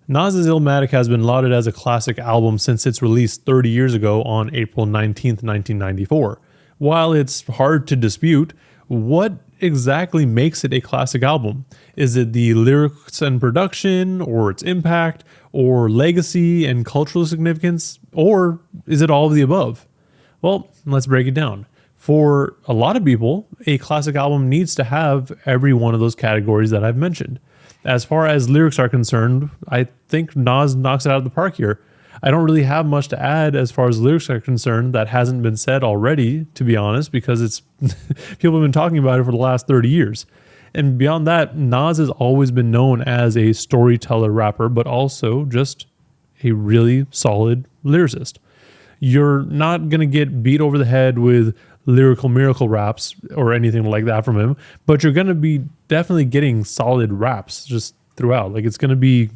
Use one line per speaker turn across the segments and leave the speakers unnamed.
Nas's Illmatic has been lauded as a classic album since its release 30 years ago on April 19th, 1994. While it's hard to dispute, what exactly makes it a classic album? Is it the lyrics and production, or its impact, or legacy and cultural significance, or is it all of the above? Well, let's break it down. For a lot of people, a classic album needs to have every one of those categories that I've mentioned. As far as lyrics are concerned, I think Nas knocks it out of the park here. I don't really have much to add as far as lyrics are concerned that hasn't been said already, to be honest, because it's people have been talking about it for the last 30 years. And beyond that, Nas has always been known as a storyteller rapper, but also just a really solid lyricist. You're not going to get beat over the head with lyrical miracle raps or anything like that from him, but you're going to be definitely getting solid raps just throughout. Like, it's going to be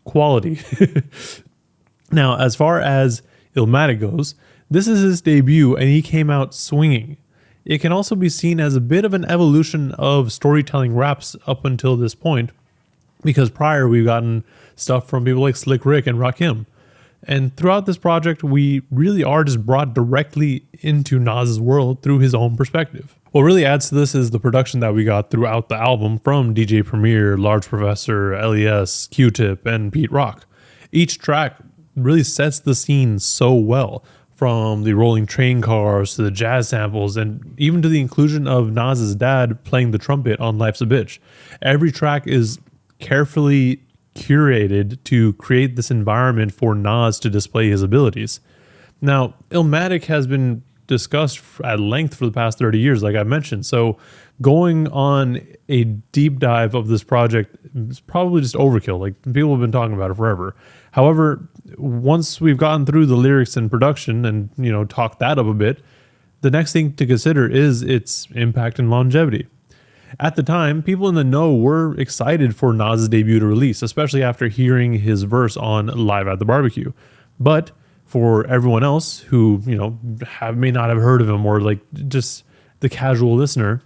quality. Now, as far as Illmatic goes, this is his debut and he came out swinging. It can also be seen as a bit of an evolution of storytelling raps up until this point, because prior we've gotten stuff from people like Slick Rick and Rakim. And throughout this project, we really are just brought directly into Nas's world through his own perspective. What really adds to this is the production that we got throughout the album from DJ Premier, Large Professor, LES, Q-Tip, and Pete Rock. Each track really sets the scene so well, from the rolling train cars to the jazz samples and even to the inclusion of Nas's dad playing the trumpet on Life's a Bitch. Every track is carefully curated to create this environment for Nas to display his abilities. Now, Illmatic has been discussed at length for the past 30 years, like I mentioned, so going on a deep dive of this project is probably just overkill. Like, people have been talking about it forever. However, once we've gotten through the lyrics and production and, talked that up a bit, the next thing to consider is its impact and longevity. At the time, people in the know were excited for Nas's debut to release, especially after hearing his verse on Live at the Barbecue. But for everyone else who, may not have heard of him, or like just the casual listener,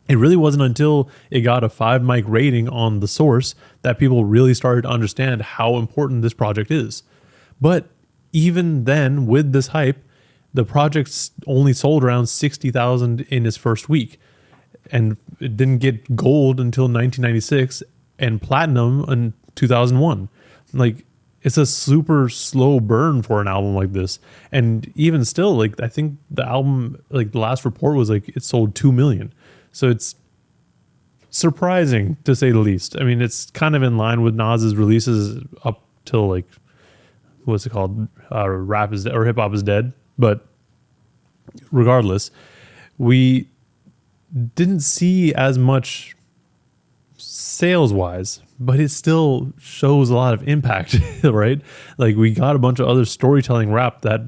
it really wasn't until it got a 5 mic rating on The Source that people really started to understand how important this project is. But even then, with this hype, the project only sold around 60,000 in its first week. And it didn't get gold until 1996 and platinum in 2001. Like, it's a super slow burn for an album like this. And even still, like, I think the album, like, the last report was like it sold 2 million. So it's surprising, to say the least. I mean, it's kind of in line with Nas's releases up till, like, what's it called? Rap is or Hip Hop is Dead. But regardless, we didn't see as much sales wise, but it still shows a lot of impact, right? Like, we got a bunch of other storytelling rap that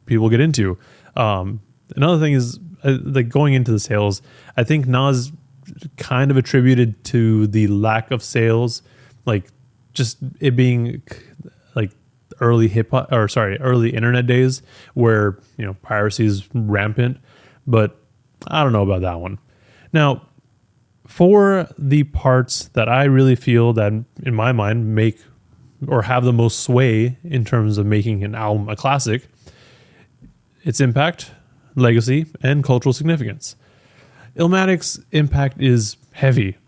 people get into. Another thing is, like, going into the sales, I think Nas kind of attributed to the lack of sales, like, just it being like early internet days where, piracy is rampant. But I don't know about that one. Now, for the parts that I really feel that, in my mind, make or have the most sway in terms of making an album a classic, its impact, legacy, and cultural significance. Illmatic's impact is heavy.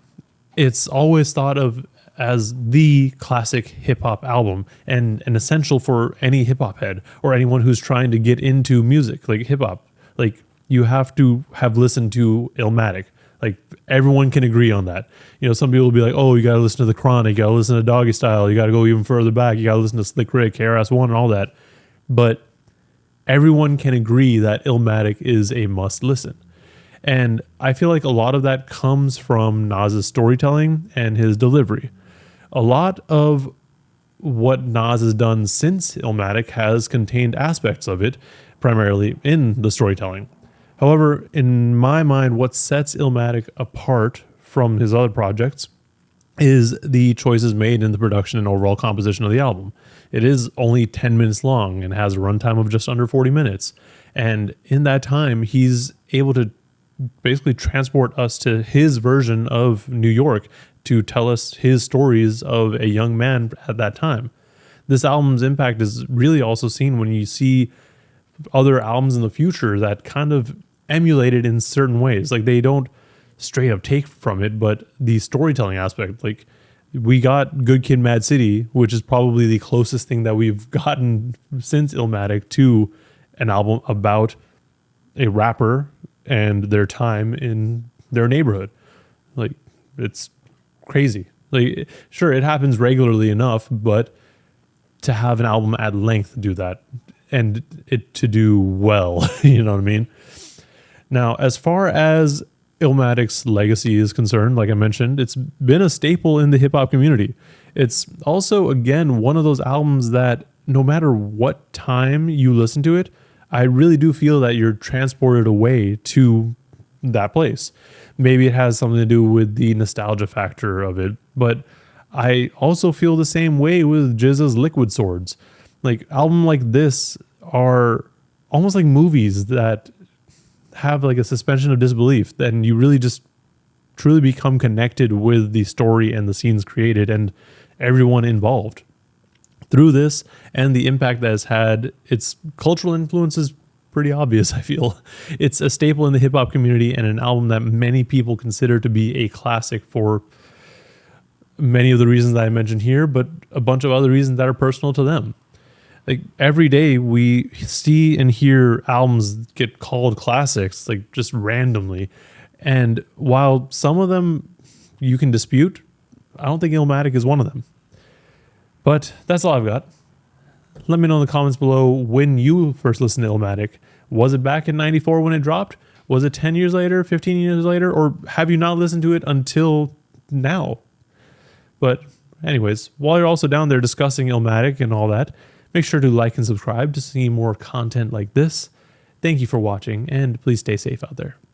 It's always thought of as the classic hip-hop album and an essential for any hip-hop head or anyone who's trying to get into music, like hip-hop. Like, you have to have listened to Illmatic. Like, everyone can agree on that. Some people will be like, oh, you got to listen to The Chronic, you got to listen to Doggy Style, you got to go even further back, you got to listen to Slick Rick, KRS-One, and all that. But everyone can agree that Illmatic is a must listen. And I feel like a lot of that comes from Nas's storytelling and his delivery. A lot of what Nas has done since Illmatic has contained aspects of it, primarily in the storytelling. However, in my mind, what sets Illmatic apart from his other projects is the choices made in the production and overall composition of the album. It is only 10 minutes long and has a runtime of just under 40 minutes. And in that time, he's able to basically transport us to his version of New York to tell us his stories of a young man at that time. This album's impact is really also seen when you see other albums in the future that kind of emulate it in certain ways. Like, they don't straight up take from it, but the storytelling aspect, like, we got Good Kid, Mad City, which is probably the closest thing that we've gotten since Illmatic to an album about a rapper and their time in their neighborhood. Like, it's crazy. Like, sure, it happens regularly enough, but to have an album at length do that and it to do well, you know what I mean? Now, as far as Illmatic's legacy is concerned, like I mentioned, it's been a staple in the hip hop community. It's also, again, one of those albums that no matter what time you listen to it, I really do feel that you're transported away to that place. Maybe it has something to do with the nostalgia factor of it, but I also feel the same way with GZA's Liquid Swords. Like, albums like this are almost like movies that have like a suspension of disbelief, then you really just truly become connected with the story and the scenes created and everyone involved. Through this and the impact that it's had, its cultural influence is pretty obvious, I feel. It's a staple in the hip hop community and an album that many people consider to be a classic for many of the reasons that I mentioned here, but a bunch of other reasons that are personal to them. Like, every day we see and hear albums get called classics, like, just randomly. And while some of them you can dispute, I don't think Illmatic is one of them. But that's all I've got. Let me know in the comments below when you first listened to Illmatic. Was it back in 94 when it dropped? Was it 10 years later, 15 years later? Or have you not listened to it until now? But anyways, while you're also down there discussing Illmatic and all that, make sure to like and subscribe to see more content like this. Thank you for watching, and please stay safe out there.